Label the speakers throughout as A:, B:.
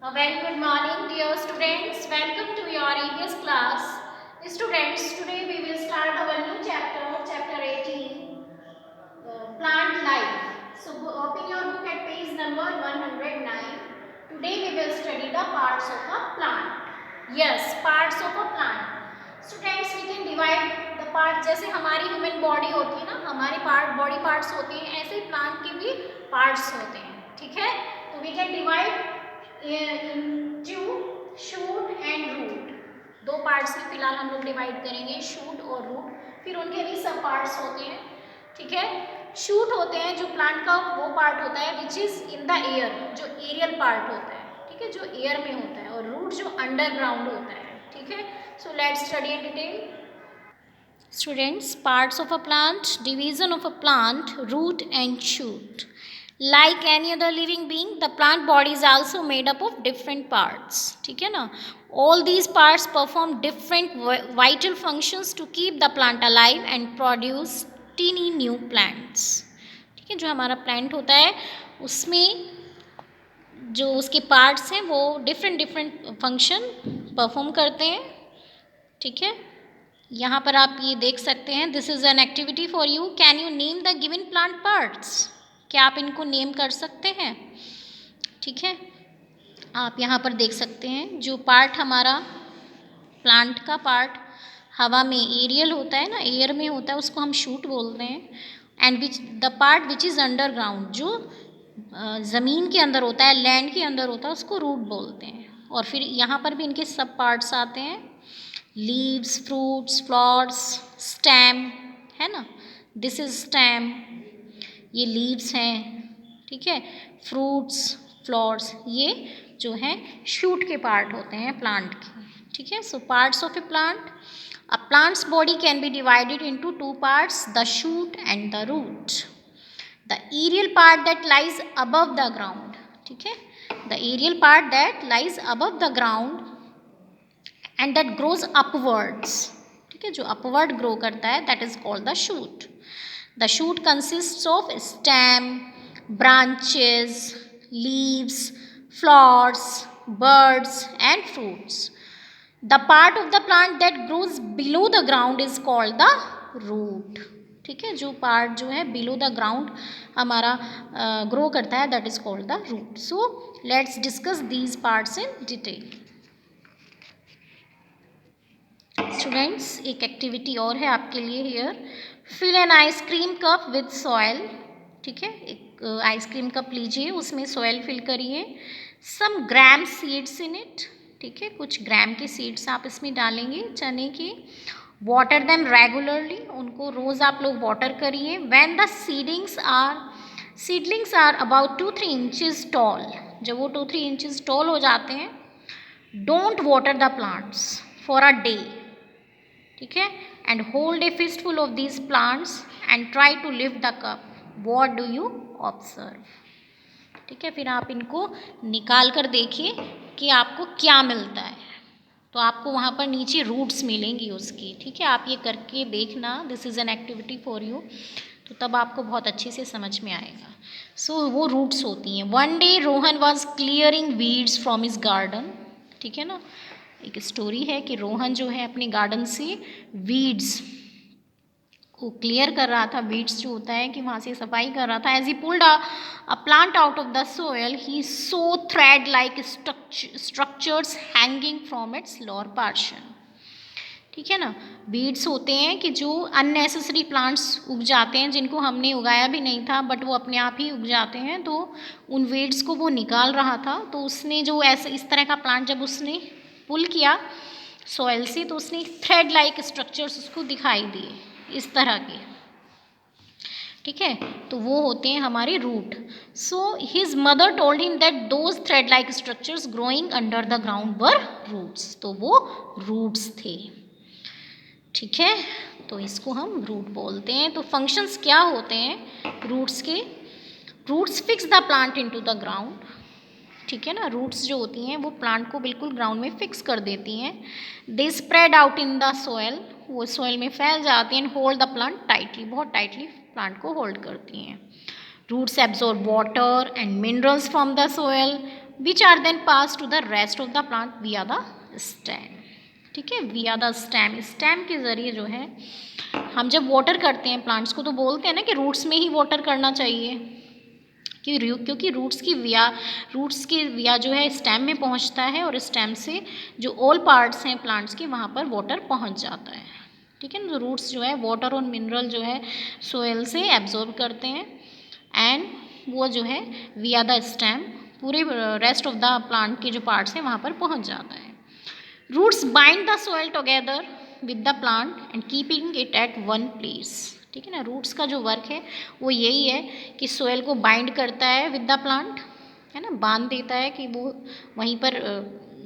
A: A very good morning, dear students. Welcome to your EVS class. Students, today we will start our new chapter, chapter 18, Plant Life. So, open your book at page number 109. Today we will study the parts of a plant. Yes, parts of a plant. Students, we can divide the parts. जैसे हमारी human body होती है ना, हमारे body parts होते हैं, ऐसे plant के भी पार्ट्स होते हैं. ठीक है, तो we can divide into shoot and root. दो पार्ट्स में फिलहाल हम लोग डिवाइड करेंगे, शूट और रूट. फिर उनके भी सब पार्ट्स होते हैं. ठीक है, शूट होते हैं जो प्लांट का वो पार्ट होता है which is in the air, जो एरियल पार्ट होता है. ठीक है, जो एयर में होता है. और रूट जो अंडरग्राउंड होता है. ठीक है, so let's study in detail. Students, parts of a plant, division of a plant, root and shoot. Like any other living being, the plant body is also made up of different parts. ठीक है ना, all these parts perform different vital functions to keep the plant alive and produce teeny new plants. ठीक है, जो हमारा plant होता है उसमें जो उसके पार्ट्स हैं वो डिफरेंट फंक्शन परफॉर्म करते हैं. ठीक है, यहाँ पर आप ये देख सकते हैं. This is an activity for you. Can you name the given plant parts? क्या आप इनको नेम कर सकते हैं? ठीक है, आप यहाँ पर देख सकते हैं जो पार्ट हमारा प्लांट का पार्ट हवा में एरियल होता है ना, एयर में होता है, उसको हम शूट बोलते हैं. And which the part which is underground, जो ज़मीन के अंदर होता है, लैंड के अंदर होता है, उसको रूट बोलते हैं. और फिर यहाँ पर भी इनके सब पार्ट्स आते हैं. लीव्स, फ्रूट्स, फ्लावर्स, स्टेम है ना, दिस इज स्टेम. ये लीव्स हैं. ठीक है, फ्रूट्स, फ्लावर्स, ये जो हैं शूट के पार्ट होते हैं प्लांट के. ठीक है, so parts of a plant. A plant's body can be divided into two parts, the shoot and the root. The aerial part that lies above the ground. ठीक है, the aerial part that lies above the ground and that grows upwards. ठीक है, जो upward grow करता है that is called the shoot. The shoot consists of stem, branches, leaves, flowers, buds and fruits. The part of the plant that grows below the ground is called the root. ठीक है, जो part जो है below the ground हमारा grow करता है that is called the root. So let's discuss these parts in detail. Students, एक activity और है आपके लिए here. Fill an ice cream cup with soil. ठीक है, एक आइसक्रीम कप लीजिए, उसमें सॉयल फिल करिए. सम ग्राम सीड्स इन इट. ठीक है, कुछ ग्राम के सीड्स आप इसमें डालेंगे चने के. वाटर देम रेगुलरली, उनको रोज़ आप लोग वाटर करिए. When the seedlings are about 2-3 inches tall, जब वो 2-3 इंचेस टॉल हो जाते हैं, don't water the plants for a day. ठीक है, and hold a fistful of these plants and try to lift the cup. What do you observe? ठीक है, फिर आप इनको निकाल कर देखिए कि आपको क्या मिलता है. तो आपको वहाँ पर नीचे रूट्स मिलेंगी उसकी. ठीक है, आप ये करके देखना. This is an activity for you. तो तब आपको बहुत अच्छे से समझ में आएगा. सो वो रूट्स होती हैं. One day Rohan was clearing weeds from his garden. ठीक है ना, एक स्टोरी है कि रोहन जो है अपने गार्डन से वीड्स को क्लियर कर रहा था. वीड्स जो होता है कि वहाँ से सफाई कर रहा था. As he pulled a plant out of the soil he saw thread like structures hanging from its lower portion. ठीक है ना, वीड्स होते हैं कि जो अननेसेसरी प्लांट्स उग जाते हैं, जिनको हमने उगाया भी नहीं था बट वो अपने आप ही उग जाते हैं. तो उन वीड्स को वो निकाल रहा था. तो उसने जो ऐसे इस तरह का प्लांट जब उसने पुल किया सॉइल से, तो उसने थ्रेड लाइक स्ट्रक्चर्स उसको दिखाई दिए इस तरह के. ठीक है, तो वो होते हैं हमारे root. So his mother told him that those thread like structures growing under the ground were roots. तो वो रूट्स थे. ठीक है, तो इसको हम रूट बोलते हैं. तो फंक्शंस क्या होते हैं रूट्स के? Roots fix the plant into the ground. ठीक है ना, रूट्स जो होती हैं वो प्लांट को बिल्कुल ग्राउंड में फिक्स कर देती हैं. They spread out in the soil, वो सोयल में फैल जाती हैं. And hold the plant tightly, बहुत टाइटली प्लांट को होल्ड करती हैं. Roots absorb water and minerals from the soil. Which are then pass to the rest of the plant via the stem. ठीक है, विया द स्टेम, स्टेम के ज़रिए जो है हम जब वाटर करते हैं प्लांट्स को तो बोलते हैं ना कि रूट्स में ही वाटर करना चाहिए, क्योंकि रूट्स की विया जो है स्टेम में पहुंचता है और स्टेम से जो ऑल पार्ट्स हैं प्लांट्स के वहाँ पर वाटर पहुंच जाता है। ठीक है ना, तो रूट्स जो है वाटर और मिनरल जो है सोयल से एब्जॉर्ब करते हैं एंड वो जो है विया द स्टेम पूरे रेस्ट ऑफ द प्लांट के जो पार्ट्स हैं वहाँ पर पहुँच जाता है। Roots bind the soil together with the plant and keeping it at one place. ठीक है ना, रूट्स का जो वर्क है वो यही है कि सोयल को बाइंड करता है विद द प्लांट, है ना, बांध देता है कि वो वहीं पर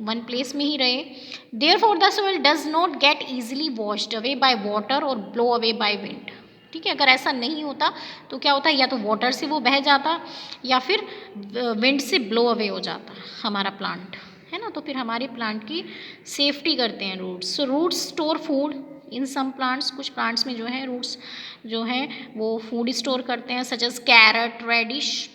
A: वन प्लेस में ही रहे। Therefore the soil does not gate easily washed away by water और ब्लो अवे बाय विंड। ठीक है, अगर ऐसा नहीं होता तो क्या होता है, या तो वाटर से वो बह जाता या फिर विंड से ब्लो अवे हो जाता हमारा प्लांट, है ना, तो फिर हमारे प्लांट की सेफ्टी करते हैं roots. So roots store food in some plants, कुछ प्लांट्स में जो है रूट्स जो हैं वो फूड स्टोर करते हैं, such as carrot, radish.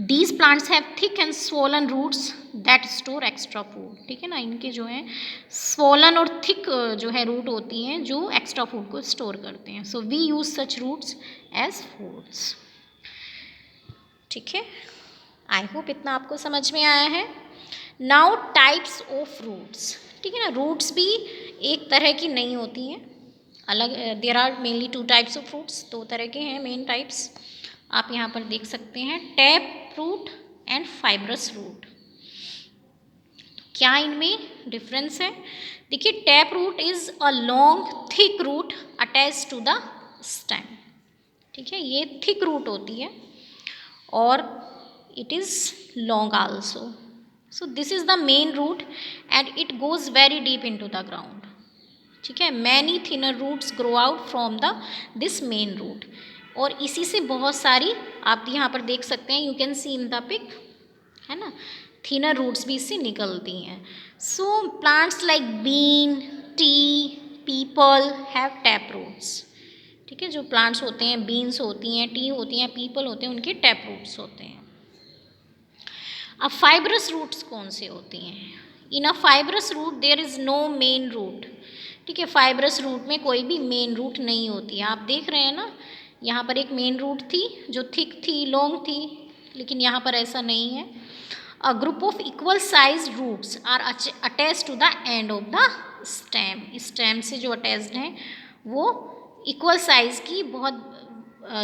A: These plants have thick and swollen roots that store extra food. ठीक है ना, इनके जो है स्वोलन और थिक जो है रूट होती हैं जो एक्स्ट्रा फूड को स्टोर करते हैं। So we use such roots as foods. ठीक है, आई होप इतना आपको समझ में आया है। Now types of roots. ठीक है ना, रूट्स भी एक तरह की नहीं होती हैं, अलग, there are mainly 2 types of roots, 2 तरह के हैं मेन टाइप्स। आप यहाँ पर देख सकते हैं tap root and fibrous root. क्या इनमें डिफरेंस है? देखिए, tap root is a long thick root attach to the stem. ठीक है, ये थिक रूट होती है और it is long also. So this is the main root and it goes very deep into the ground. ठीक है, many thinner roots grow out from the this main root, और इसी से बहुत सारी आप यहाँ पर देख सकते हैं, you can see in the pic, है ना, thinner roots भी इससे निकलती हैं। So plants like bean, tea, people have tap roots. ठीक है, जो प्लांट्स होते हैं, बीन्स होती हैं, टी होती हैं, पीपल होते हैं, उनके टैप रूट्स होते हैं। अब फाइब्रस रूट्स कौन से होती हैं? In a fibrous root there is no main root. ठीक है, फाइब्रस रूट में कोई भी मेन रूट नहीं होती है। आप देख रहे हैं ना, यहाँ पर एक मेन रूट थी जो थिक थी, लॉन्ग थी, लेकिन यहाँ पर ऐसा नहीं है। A group of equal size roots are attach to the end of the stem. Stem से जो अटैच्ड हैं वो इक्वल साइज की बहुत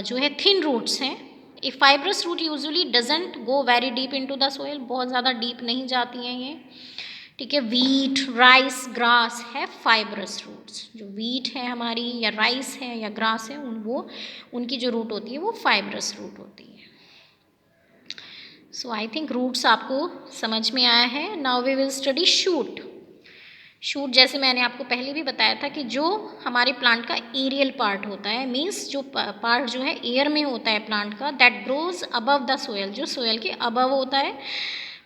A: जो है थिन रूट्स हैं। A fibrous root usually doesn't go very deep into the soil, बहुत ज़्यादा डीप नहीं जाती हैं ये। ठीक है, वीट, राइस, ग्रास है फाइब्रस रूट्स। जो वीट है हमारी या राइस है या ग्रास है उनकी जो रूट होती है वो फाइब्रस रूट होती है। सो आई थिंक रूट्स आपको समझ में आया है। Now we will study shoot. Shoot जैसे मैंने आपको पहले भी बताया था कि जो हमारे प्लांट का एरियल पार्ट होता है, मीन्स जो पार्ट जो है एयर में होता है प्लांट का, that grows above the soil, जो सोयल के अबव होता है,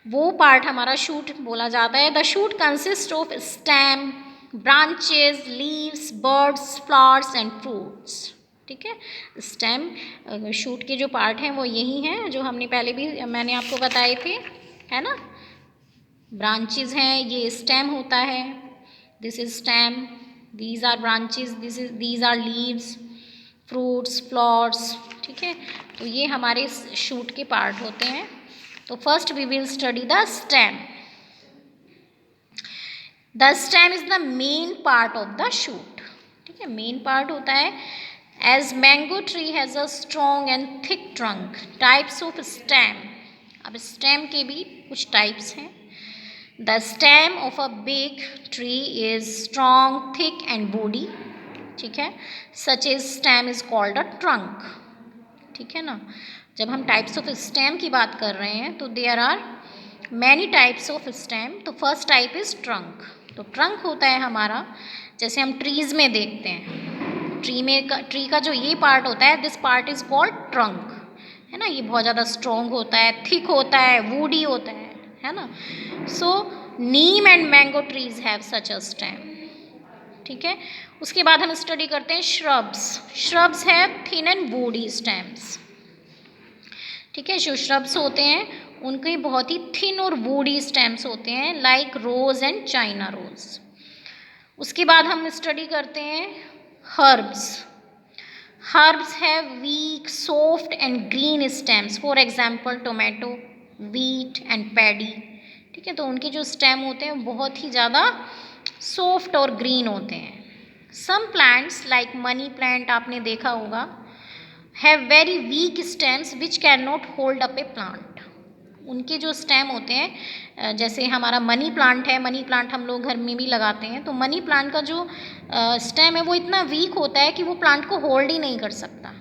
A: वो पार्ट हमारा शूट बोला जाता है। The shoot consist of stem, branches, leaves, birds, flowers and fruits. ठीक है, स्टेम शूट के जो पार्ट हैं वो यही हैं जो हमने पहले भी मैंने आपको बताए थे, है ना। ब्रांचेज हैं, ये स्टेम होता है, this is stem, these are branches, these are leaves, fruits, flowers. ठीक है, तो ये हमारे शूट के पार्ट होते हैं। तो first we will study the stem. The stem is the main part of the shoot. ठीक है, मेन पार्ट होता है। As mango tree has a strong and thick trunk, types of stem. अब stem के भी कुछ टाइप्स हैं। The stem of a big tree is strong, thick and woody. ठीक है, such a stem is called a trunk. ठीक है ना, जब हम टाइप्स ऑफ स्टेम की बात कर रहे हैं तो there are many types of stem. तो फर्स्ट टाइप इज ट्रंक। तो ट्रंक होता है हमारा, जैसे हम ट्रीज में देखते हैं, ट्री का जो ये पार्ट होता है, this part is called trunk, है ना। ये बहुत ज़्यादा स्ट्रॉन्ग होता है, थिक होता है, वुडी होता है ना। So neem and mango trees have such a stem. ठीक है, उसके बाद हम स्टडी करते हैं shrubs. Shrubs have thin and woody stems. ठीक है, जो श्रब्स होते हैं उनके बहुत ही थिन और वुडी स्टेम्स होते हैं, like rose and China rose. उसके बाद हम स्टडी करते हैं herbs. Herbs have weak, soft and green stems, for example tomato, wheat and paddy. ठीक है, तो उनके जो स्टेम होते हैं बहुत ही ज़्यादा सॉफ्ट और ग्रीन होते हैं। Some plants like money plant आपने देखा होगा, have very weak stems which can not hold up a plant. उनके जो स्टेम होते हैं, जैसे हमारा मनी प्लांट है, मनी प्लांट हम लोग घर में भी लगाते हैं, तो मनी प्लांट का जो स्टेम है वो इतना वीक होता है कि वो प्लांट को होल्ड ही नहीं कर सकता।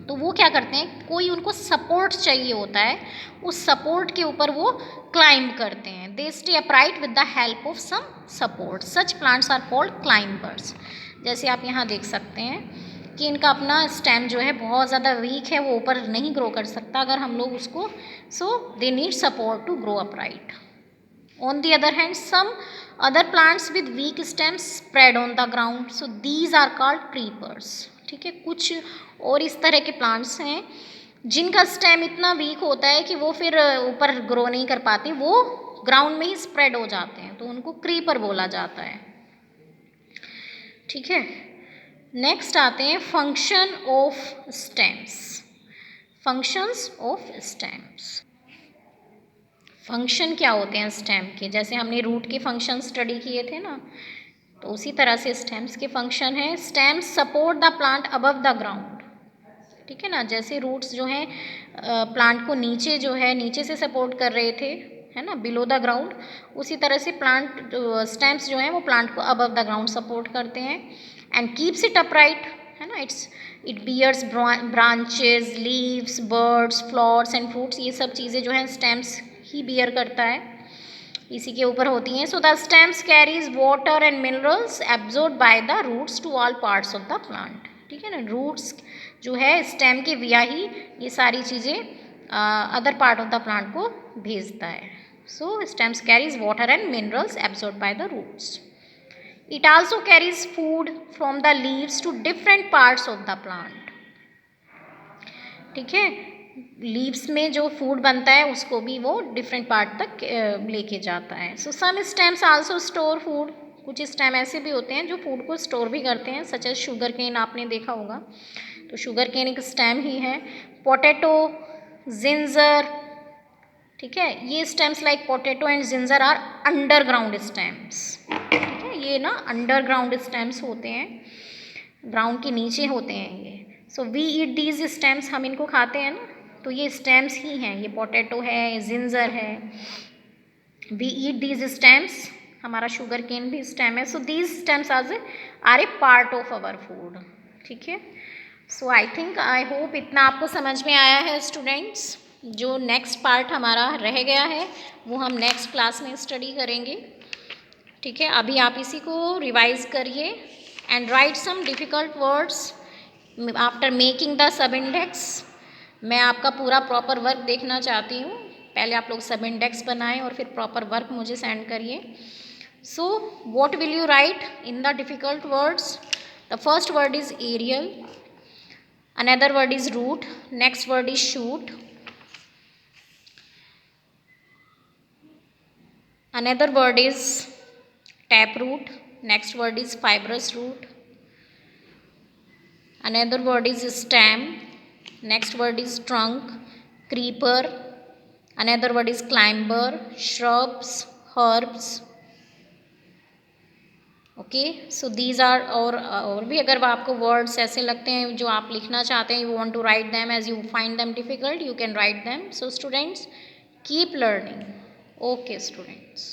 A: तो वो क्या करते हैं, कोई उनको सपोर्ट चाहिए होता है, उस सपोर्ट के ऊपर वो क्लाइंब करते हैं। They stay upright with the help of some support, such plants are called climbers. जैसे आप यहाँ देख सकते हैं कि इनका अपना स्टेम जो है बहुत ज़्यादा वीक है, वो ऊपर नहीं ग्रो कर सकता अगर हम लोग उसको, so they need support to grow upright. On the other hand some other plants with weak stems spread on the ground, so these are called creepers. ठीक है, कुछ और इस तरह के प्लांट्स हैं जिनका स्टेम इतना वीक होता है कि वो फिर ऊपर ग्रो नहीं कर पाते, वो ग्राउंड में ही स्प्रेड हो जाते हैं, तो उनको क्रीपर बोला जाता है। ठीक है, नेक्स्ट आते हैं function of stems. Functions of stems, function क्या होते हैं स्टेम के, जैसे हमने रूट के फंक्शन स्टडी किए थे ना, तो उसी तरह से स्टेम्स के फंक्शन है। Stems support the plant above the ground. ठीक है ना, जैसे रूट्स जो हैं प्लांट को नीचे जो है नीचे से सपोर्ट कर रहे थे, है ना, बिलो द ग्राउंड, उसी तरह से प्लांट स्टेम्स जो हैं वो प्लांट को अबव द ग्राउंड सपोर्ट करते हैं। एंड कीप्स इट अपराइट, है ना, it bears branches, leaves, birds, flowers and fruits, ये सब चीज़ें जो हैं स्टेम्स ही बियर करता है, इसी के ऊपर होती हैं। So the stems carries water and minerals absorb by the roots to all parts of the plant. ठीक है ना, रूट्स जो है स्टेम के विया ही ये सारी चीज़ें other part of the plant को भेजता है। So stems carries water and minerals absorb by the roots. It also carries food from the leaves to different parts of the plant. ठीक है, लीव्स में जो फूड बनता है उसको भी वो डिफरेंट पार्ट तक लेके जाता है। सो सम स्टेम्स आल्सो स्टोर फूड, कुछ स्टेम ऐसे भी होते हैं जो फूड को स्टोर भी करते हैं, सच एज शुगर केन आपने देखा होगा, तो शुगर केन एक स्टेम ही है। पोटैटो, जिंजर, ठीक है, ये stems like potato and ginger are underground stems. ठीक है, ये ना अंडरग्राउंड स्टेम्स होते हैं, ग्राउंड के नीचे होते हैं ये। So we eat these stems, हम इनको खाते हैं ना, तो ये स्टेम्स ही हैं, ये पोटैटो है, जिंजर है, वी ईट दीज स्टेम्स, हमारा शुगर केन भी स्टेम है। So these stems are a part of our food. ठीक है, सो आई थिंक, आई होप इतना आपको समझ में आया है स्टूडेंट्स। जो नेक्स्ट पार्ट हमारा रह गया है वो हम नेक्स्ट क्लास में स्टडी करेंगे। ठीक है, अभी आप इसी को रिवाइज करिए and write some difficult words after making the sub index. मैं आपका पूरा प्रॉपर वर्क देखना चाहती हूँ, पहले आप लोग सब इंडेक्स बनाएं और फिर प्रॉपर वर्क मुझे सेंड करिए। So what will you write in the difficult words? The first word is aerial, another word is root, next word is shoot, another word is taproot, next word is fibrous root, another word is stem, next word is trunk, creeper, another word is climber, shrubs, herbs. Okay, so these are, और भी अगर आपको words ऐसे लगते हैं जो आप लिखना चाहते हैं, you want to write them as you find them difficult, you can write them. So students, keep learning. Okay students.